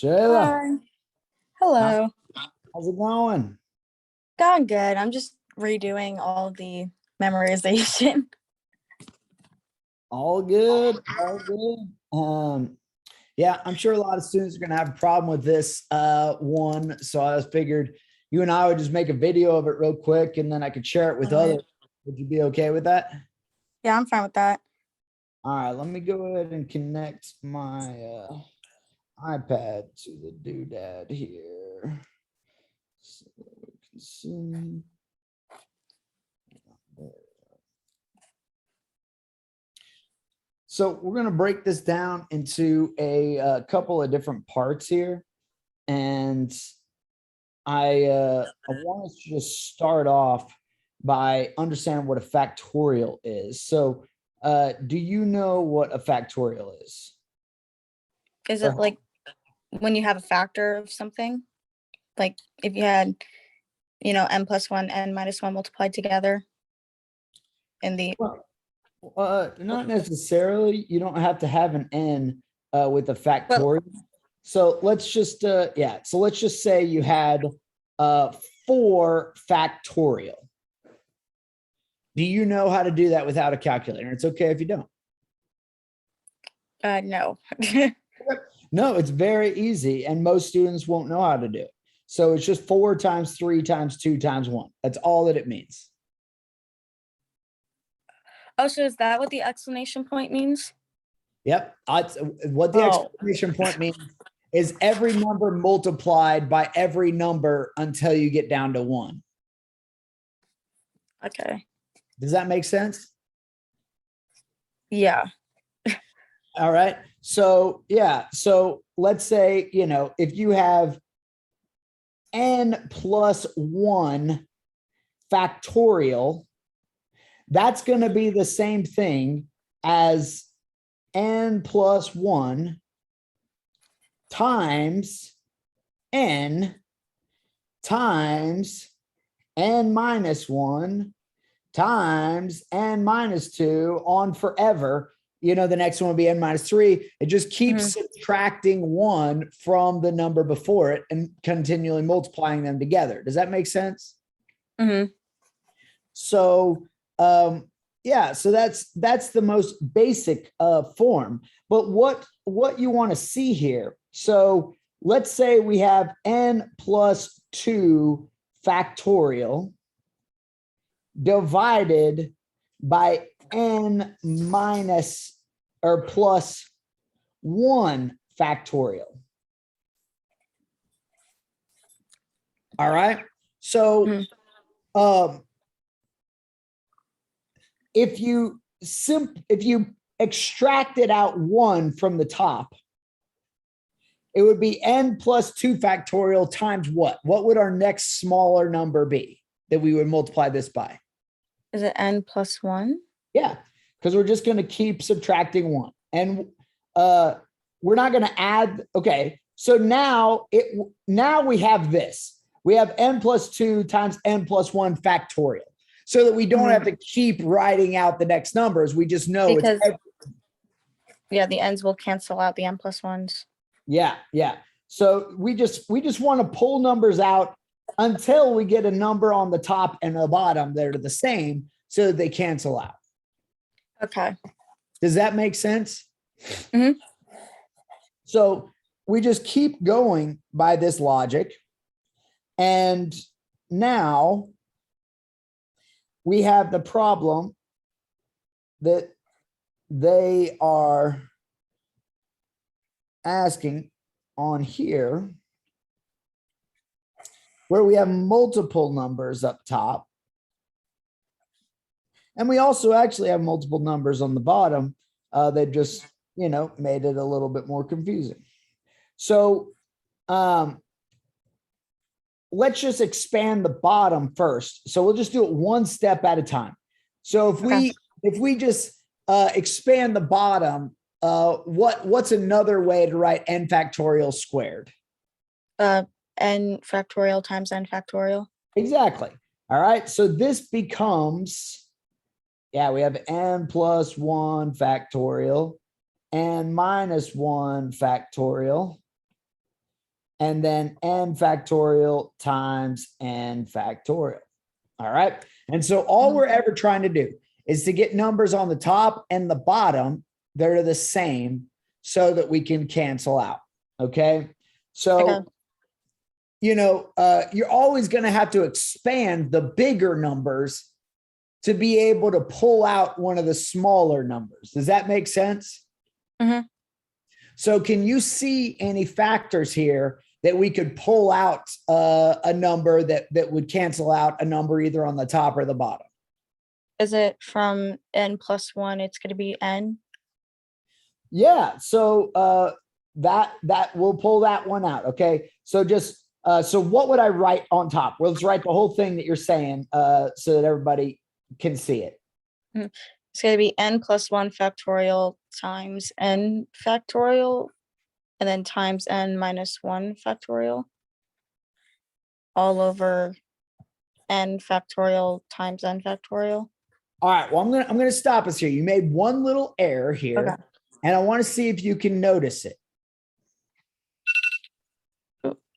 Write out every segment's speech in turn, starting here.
Shayla, Hi. Hello. how's it going? Going good. I'm just redoing all the memorization. All good, all good. Yeah, I'm sure a lot of students are gonna have a problem with this one. So I just figured you and I would just make a video of it real quick and then I could share it with Alright. others. Would you be okay with that? Yeah, I'm fine with that. All right, let me go ahead and connect my iPad to the doodad here. So that we can see. So we're going to break this down into a couple of different parts here. And I want us to just start off by understanding what a factorial is. So do you know what a factorial is? Is it like when you have a factor of something? Like if you had, n+1, n-1 multiplied together in the Not necessarily. You don't have to have an n with a but factorial. So let's just yeah. So let's just say you had 4 factorial. Do you know how to do that without a calculator? It's okay if you don't. no. No, it's very easy, and most students won't know how to do it. So it's just 4 times 3 times 2 times 1. That's all that it means. Oh, so is that what the exclamation point means? Yep. What the exclamation point means is every number multiplied by every number until you get down to 1. Okay. Does that make sense? Yeah. All right. So yeah. So let's say, if you have n+1 factorial, that's going to be the same thing as n+1 times n times n-1 times n-2 on forever. The next one will be n-3. It just keeps subtracting 1 from the number before it and continually multiplying them together. Does that make sense? So yeah, so that's the most basic form. But what you want to see here, so let's say we have n+2 factorial divided by n minus or plus 1 factorial. All right. So if you extracted out 1 from the top, it would be n+2 factorial times what? What would our next smaller number be that we would multiply this by? Is it n+1? Yeah, because we're just going to keep subtracting 1. And we're not going to add. Okay, so now we have this. We have n+2 times n+1 factorial. So that we don't have to keep writing out the next numbers. We just know because yeah, the n's will cancel out the n+1s. Yeah. So we just want to pull numbers out until we get a number on the top and the bottom that are the same so that they cancel out. Okay. Does that make sense? So we just keep going by this logic. And now we have the problem that they are asking on here, where we have multiple numbers up top. And we also actually have multiple numbers on the bottom. They just, made it a little bit more confusing. So let's just expand the bottom first. So we'll just do it one step at a time. So if we just expand the bottom, what's another way to write n factorial squared? N factorial times n factorial. Exactly. All right. So this becomes, we have n+1 factorial and -1 factorial and then n factorial times n factorial. All right. And so all we're ever trying to do is to get numbers on the top and the bottom that are the same so that we can cancel out. Okay. So, Okay. you're always going to have to expand the bigger numbers to be able to pull out one of the smaller numbers. Does that make sense? Mhm. So can you see any factors here that we could pull out a number that would cancel out a number either on the top or the bottom? Is it from n+1? It's going to be n. Yeah. So that we'll pull that one out. Okay. So just so what would I write on top? Well, let's write the whole thing that you're saying so that everybody can see it. It's going to be n+1 factorial times n factorial, and then times n-1 factorial, all over n factorial times n factorial. All right. Well, I'm gonna stop us here. You made one little error here, Okay. and I want to see if you can notice it.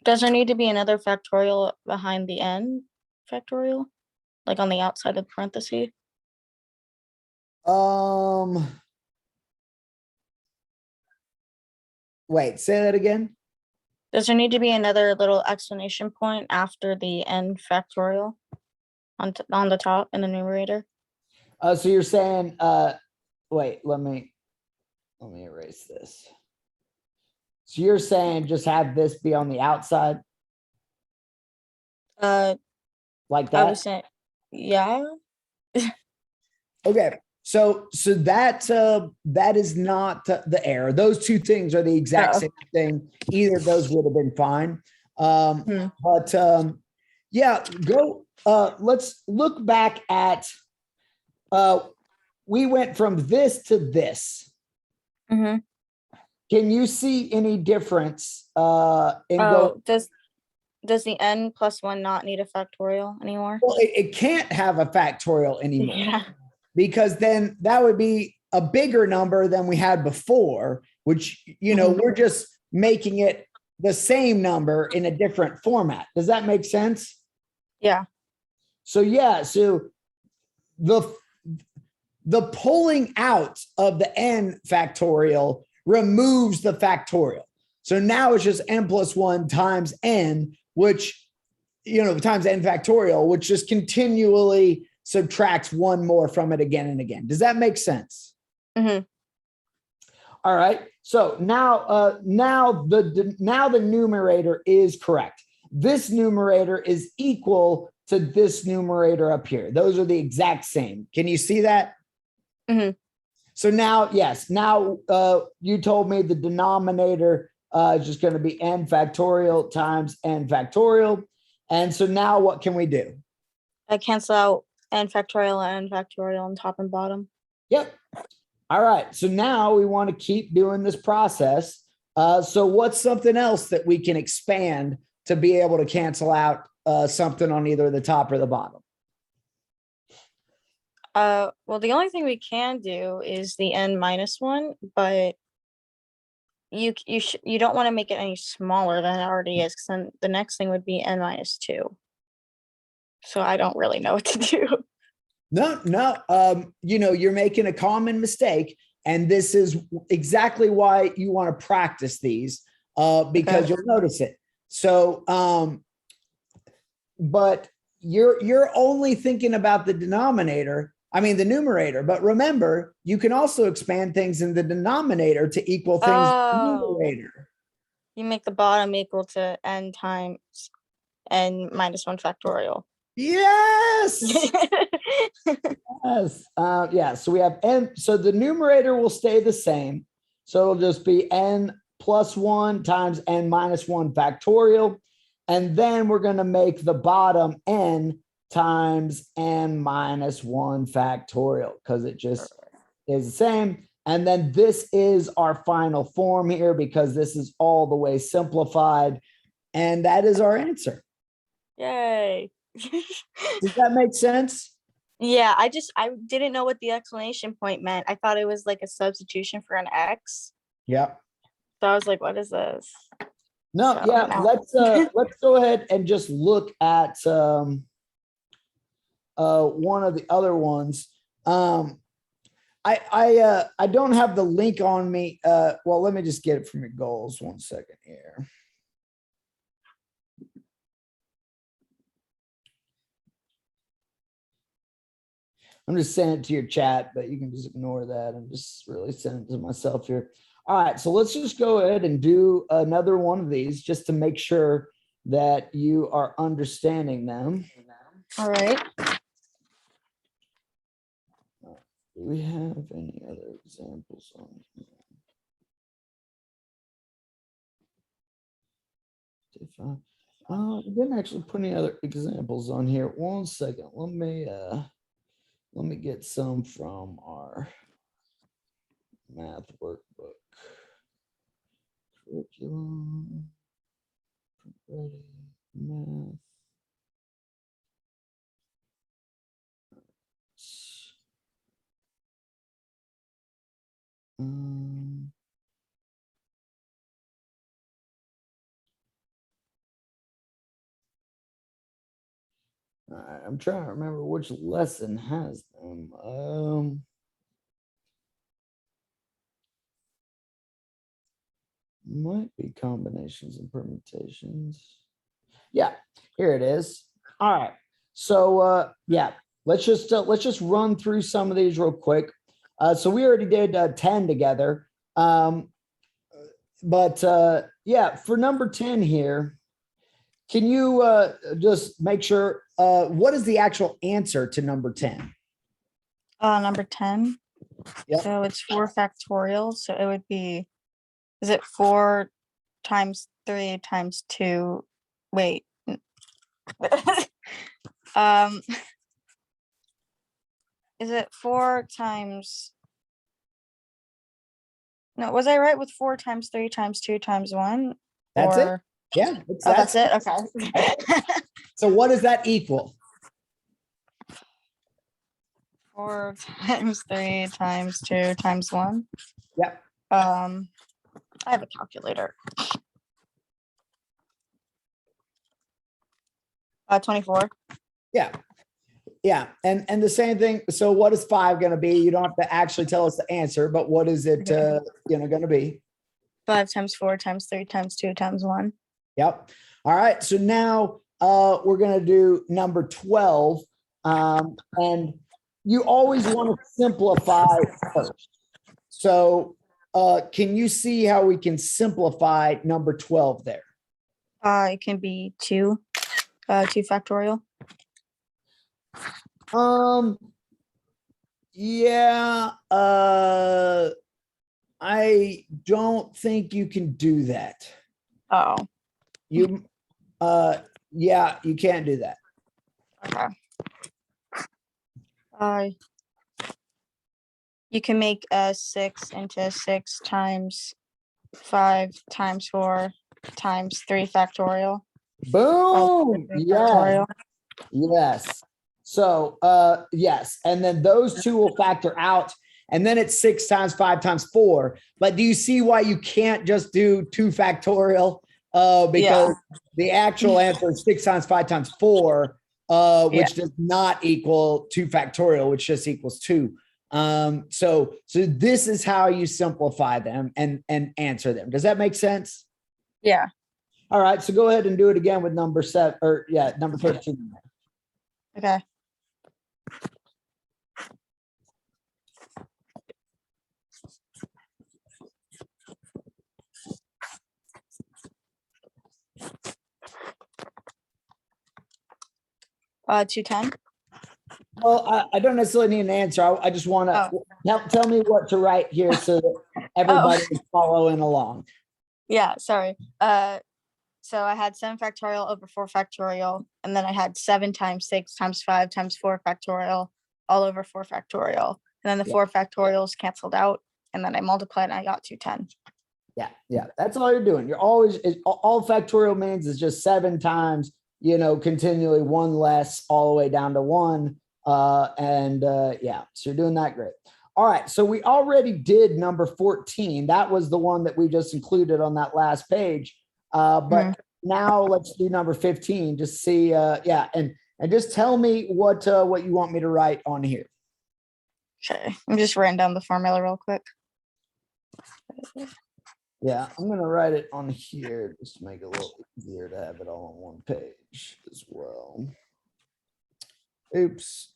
Does there need to be another factorial behind the n factorial, like on the outside of the parenthesis? Wait, say that again. Does there need to be another little exclamation point after the n factorial on the top in the numerator? So you're saying, wait, let me erase this. So you're saying just have this be on the outside like I that? was saying, yeah. Okay. So that is not the error. Those two things are the exact Oh. same thing. Either of those would have been fine. Hmm. But yeah, go. Let's look back at. We went from this to this. Mm-hmm. Can you see any difference in Oh, does the n+1 not need a factorial anymore? Well, it can't have a factorial anymore. Yeah. Because then that would be a bigger number than we had before, which, we're just making it the same number in a different format. Does that make sense? Yeah. So, yeah. So the pulling out of the n factorial removes the factorial. So now it's just n+1 times n, which, times n factorial, which just continually subtracts one more from it again and again. Does that make sense? Mm-hmm. All right. So now the numerator is correct. This numerator is equal to this numerator up here. Those are the exact same. Can you see that? Mm-hmm. So now, yes, now you told me the denominator is just going to be n factorial times n factorial. And so now what can we do? I cancel out n factorial and n factorial on top and bottom. Yep. All right. So now we want to keep doing this process. So what's something else that we can expand to be able to cancel out something on either the top or the bottom? Well, the only thing we can do is the n-1, but you don't want to make it any smaller than it already is, because then the next thing would be n-2. So I don't really know what to do. No. You're making a common mistake, and this is exactly why you want to practice these because Okay. you'll notice it. So, but you're only thinking about the the numerator. But remember, you can also expand things in the denominator to equal things in the numerator. You make the bottom equal to n times n-1 factorial. Yes. Yes. Yeah. So we have n. So the numerator will stay the same. So it'll just be n+1 times n-1 factorial. And then we're going to make the bottom n times n-1 factorial because it just is the same. And then this is our final form here because this is all the way simplified. And that is our answer. Yay. Does that make sense? Yeah, I didn't know what the exclamation point meant. I thought it was like a substitution for an X. Yep. So I was like, what is this? No, So yeah, now- let's go ahead and just look at one of the other ones. I don't have the link on me. Well, let me just get it from your goals. 1 second here. I'm just sending it to your chat, but you can just ignore that. I'm just really sending it to myself here. All right, so let's just go ahead and do another one of these just to make sure that you are understanding them. All right. Do we have any other examples on here? I didn't actually put any other examples on here. 1 second. Let me get some from our math workbook. Curriculum. Ready. Math. Um, all right, I'm trying to remember which lesson has them. Might be combinations and permutations. Yeah, here it is. All right. So yeah, let's just run through some of these real quick. So we already did 10 together. But yeah, for number 10 here, can you just make sure what is the actual answer to number 10? Number 10. Yep. So it's 4 factorial. So it would be, is it 4 times 3 times 2? Wait. Is it 4 times? No, was I right with 4 times 3 times 2 times 1? That's it. Or Yeah. oh, that's it. Okay. So what does that equal? 4 times 3 times 2 times 1. Yep. I have a calculator. 24. Yeah. Yeah. And the same thing. So what is 5 going to be? You don't have to actually tell us the answer, but what is it going to be? 5 times 4 times 3 times 2 times 1. Yep. All right. So now we're going to do number 12. And you always want to simplify first. So can you see how we can simplify number 12 there? It can be 2 factorial. Yeah. I don't think you can do that. Oh, You yeah, you can't do that. okay. You can make a 6 into 6 times 5 times 4 times 3 factorial. Boom. Yes. Factorial. Yes. So yes, and then those two will factor out, and then it's 6 times 5 times 4. But do you see why you can't just do 2 factorial? Because the actual answer is 6 times 5 times 4, which does not equal 2 factorial, which just equals 2. So this is how you simplify them and answer them. Does that make sense? Yeah. All right. So go ahead and do it again with number 7 or number 13. Okay. Uh, 210. Well, I don't necessarily need an answer. I just want to tell me what to write here so that everybody is following along. Yeah, sorry. So I had 7 factorial over 4 factorial, and then I had 7 times 6 times 5 times 4 factorial all over 4 factorial. And then the 4 factorials canceled out, and then I multiplied and I got 210. Yeah. That's all you're doing. You're always, all factorial means is just 7 times, continually 1 less all the way down to 1. Yeah, so you're doing that great. All right. So we already did number 14. That was the one that we just included on that last page. But now let's do number 15. Just see, yeah, and just tell me what you want me to write on here. Okay, I'm just writing down the formula real quick. Yeah, I'm gonna write it on here just to make it a little easier to have it all on one page as well. Oops.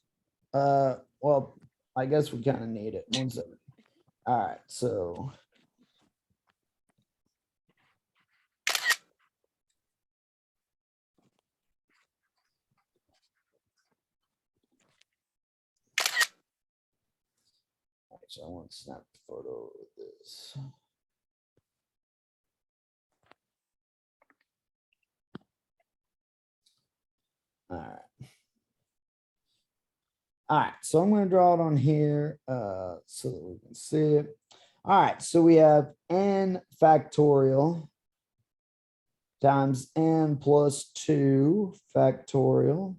Well, I guess we kind of need it. 1 second. All right, so. So I want to snap the photo of this. All right. All right, so I'm going to draw it on here so that we can see it. All right, so we have n factorial times n plus 2 factorial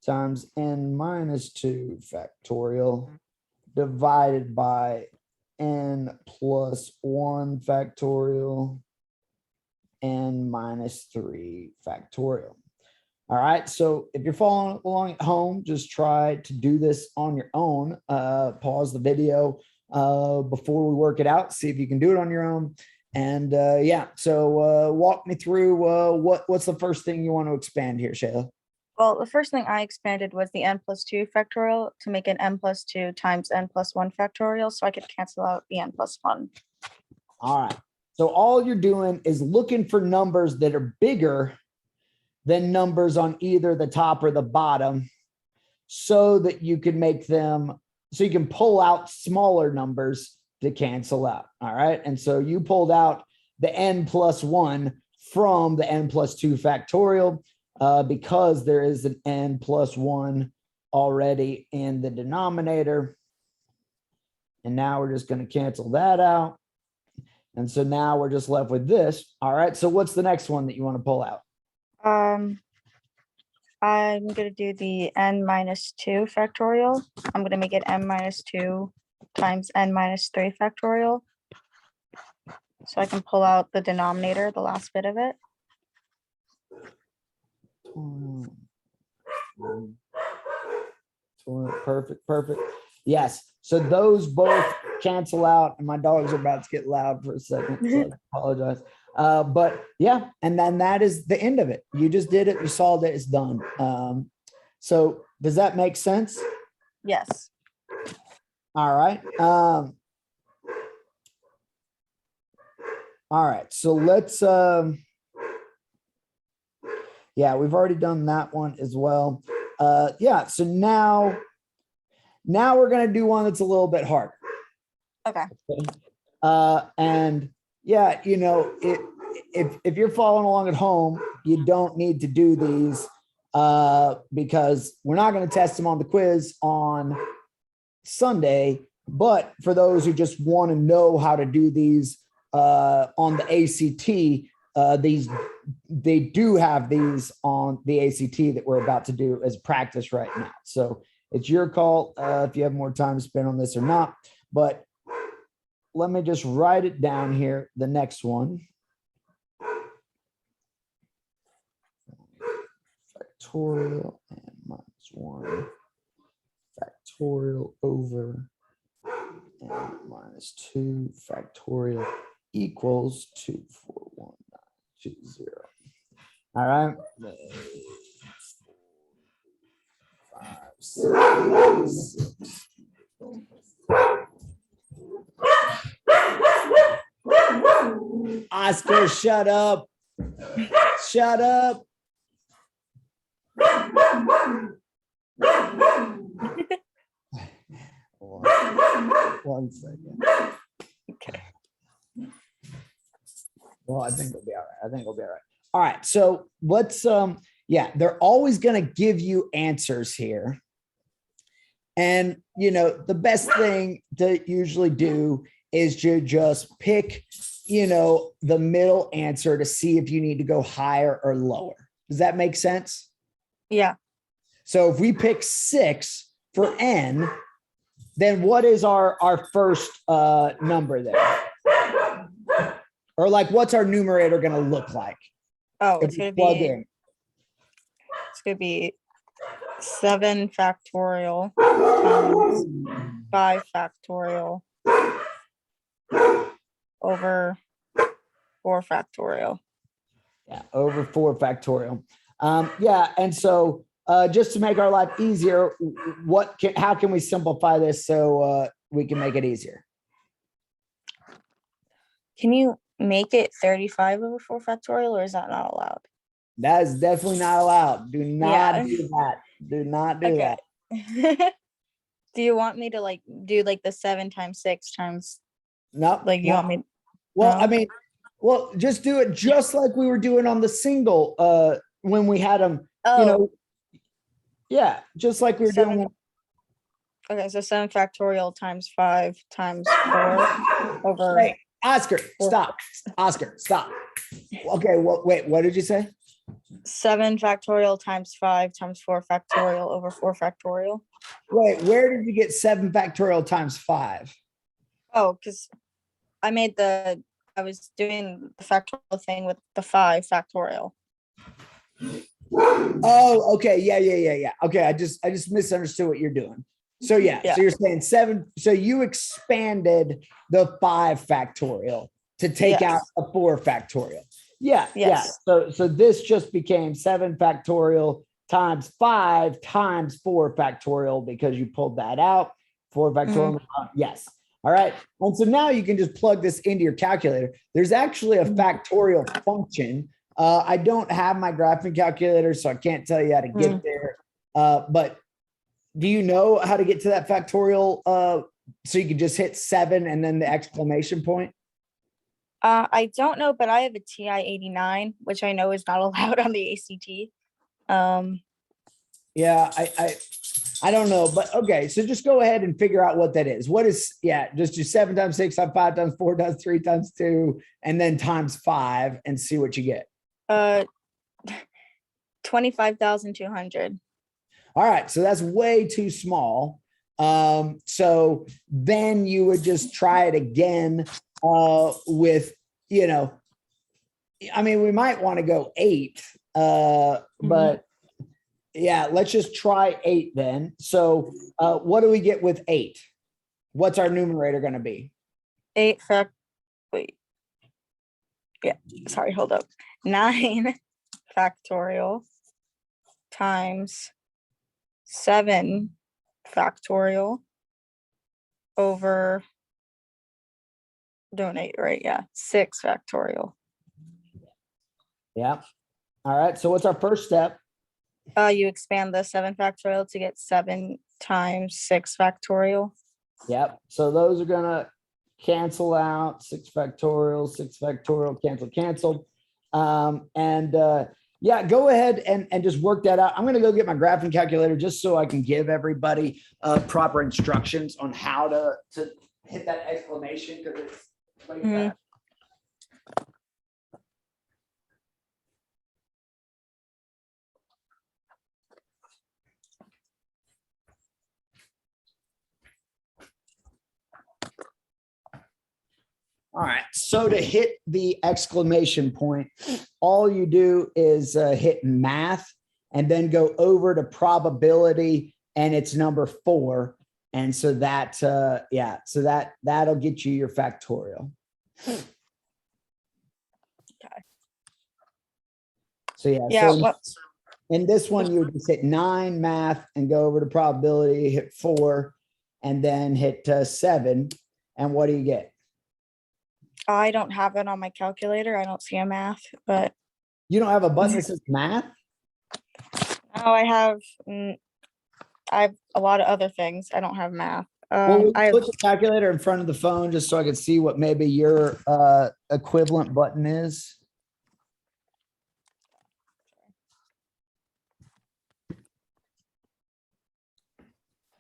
times n minus 2 factorial divided by n plus 1 factorial n minus 3 factorial. All right, so if you're following along at home, just try to do this on your own. Pause the video before we work it out, see if you can do it on your own. And yeah, so walk me through what's the first thing you want to expand here, Shayla? Well, the first thing I expanded was the n plus 2 factorial to make an n plus 2 times n plus 1 factorial, so I could cancel out the n plus 1. All right, so all you're doing is looking for numbers that are bigger than numbers on either the top or the bottom so that you can make them, so you can pull out smaller numbers to cancel out. All right. And so you pulled out the n plus 1 from the n plus 2 factorial because there is an n plus 1 already in the denominator. And now we're just going to cancel that out. And so now we're just left with this. All right. So what's the next one that you want to pull out? I'm going to do the n minus 2 factorial. I'm going to make it n minus 2 times n minus 3 factorial. So I can pull out the denominator, the last bit of it. Perfect, perfect. Yes. So those both cancel out, and my dogs are about to get loud for a second, so I apologize. But yeah, and then that is the end of it. You just did it. You solved it. It's done. So does that make sense? Yes. All right. All right. So let's, yeah, we've already done that one as well. Yeah. So now we're going to do one that's a little bit harder. Okay. And yeah, you know, if you're following along at home, you don't need to do these because we're not going to test them on the quiz on Sunday. But for those who just want to know how to do these on the ACT, they do have these on the ACT that we're about to do as practice right now. So it's your call if you have more time to spend on this or not. But let me just write it down here. The next one. Factorial and minus 1 factorial over and minus 2 factorial equals 241,920. All right. 5, 6, 6. Oscar, shut up. Shut up. One second. Okay. Well, I think we'll be all right. I think we'll be all right. All right. So let's, yeah, they're always going to give you answers here. And, you know, the best thing to usually do is to just pick, you know, the middle answer to see if you need to go higher or lower. Does that make sense? Yeah. So if we pick 6 for n, then what is our first number there? Or like, what's our numerator going to look like? Oh, If we plug in. it's gonna be 7 factorial times 5 factorial over 4 factorial. Yeah, over 4 factorial. Yeah, and so just to make our life easier, how can we simplify this so we can make it easier? Can you make it 35 over 4 factorial, or is that not allowed? That is definitely not allowed. Do not do that. Do not do that. Do you want me to like do like the 7 times 6 times? No, Like you want me? Well, no? I mean, well, just do it just like we were doing on the single when we had them, Oh, you know. Yeah, just like we were doing. Okay, so 7 factorial times 5 times 4 over. Hey, Oscar, stop. Oscar, stop. Okay, wait, what did you say? 7 factorial times 5 times 4 factorial over 4 factorial. Wait, where did you get 7 factorial times 5? Oh, because I was doing the factorial thing with the 5 factorial. Oh, okay. Yeah. Okay, I just misunderstood what you're doing. So yeah. So you're saying 7. So you expanded the 5 factorial to take out a 4 factorial. Yeah. So this just became 7 factorial times 5 times 4 factorial because you pulled that out. 4 factorial. Yes. All right. And so now you can just plug this into your calculator. There's actually a factorial function. I don't have my graphing calculator, so I can't tell you how to get there. But do you know how to get to that factorial? So you can just hit 7 and then the exclamation point? I don't know, but I have a TI-89, which I know is not allowed on the ACT. Yeah, I don't know, but okay. So just go ahead and figure out what that is. What is, just do 7 times 6 times 5 times 4 times 3 times 2, and then times 5 and see what you get. 25,200. All right. So that's way too small. So then you would just try it again with, I mean, we might want to go 8, but yeah, let's just try 8 then. So what do we get with 8? What's our numerator going to be? 8 wait. Yeah, sorry, hold up. 9 factorial times 7 factorial over, doing 8, right? Yeah, 6 factorial. Yeah. All right. So what's our first step? You expand the 7 factorial to get 7 times 6 factorial. Yep. So those are going to cancel out. 6 factorial, cancel. Yeah, go ahead and just work that out. I'm going to go get my graphing calculator just so I can give everybody proper instructions on how to hit that exclamation, because it's like that. All right, so to hit the exclamation point, all you do is hit math and then go over to probability, and it's number 4. And so that, so that'll get you your factorial. Okay. So in this one, you would just hit 9 math and go over to probability, hit 4, and then hit 7. And what do you get? I don't have it on my calculator. I don't see a math, but you don't have a button that says math? No, I have a lot of other things. I don't have math. Well, put the calculator in front of the phone just so I can see what maybe your equivalent button is.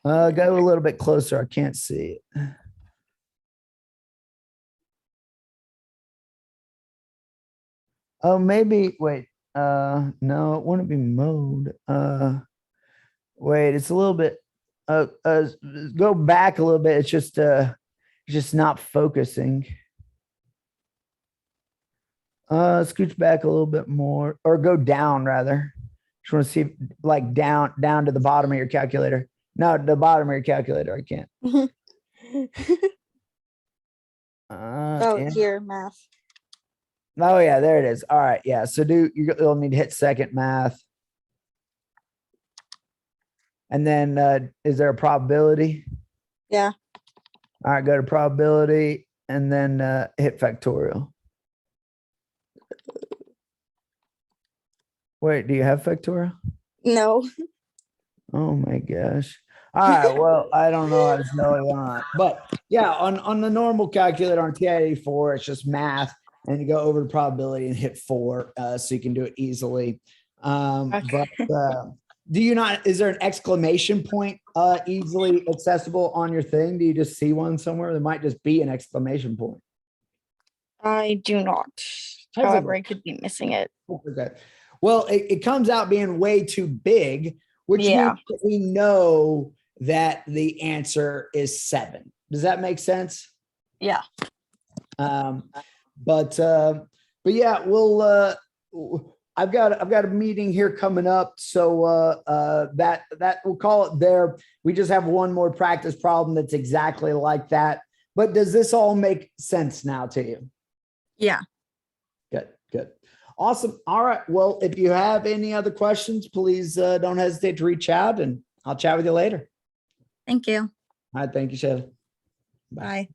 Go a little bit closer. I can't see it. Oh, maybe, wait, no, it wouldn't be mode. Wait, it's a little bit, go back a little bit. It's just not focusing. Scooch back a little bit more, or go down rather. Just want to see, like down to the bottom of your calculator. No, the bottom of your calculator. I can't. Oh, And- here, math. oh yeah, there it is. All right, yeah. So you'll need to hit second math, and then is there a probability? Yeah. All right, go to probability, and then hit factorial. Wait, do you have factorial? No. Oh my gosh. All right. Well, I don't know how to spell it on, but yeah, on the normal calculator on TI-84, it's just math, and you go over the probability and hit 4, so you can do it easily. Okay. But do you not? Is there an exclamation point easily accessible on your thing? Do you just see one somewhere? There might just be an exclamation point. I do not. However, I could be missing it. Okay. Well, it comes out being way too big, which Yeah. means that we know that the answer is 7. Does that make sense? Yeah. But yeah, I've got a meeting here coming up, so that we'll call it there. We just have one more practice problem that's exactly like that. But does this all make sense now to you? Yeah. Good. Awesome. All right. Well, if you have any other questions, please don't hesitate to reach out, and I'll chat with you later. Thank you. All right. Thank you, Shayla. Bye.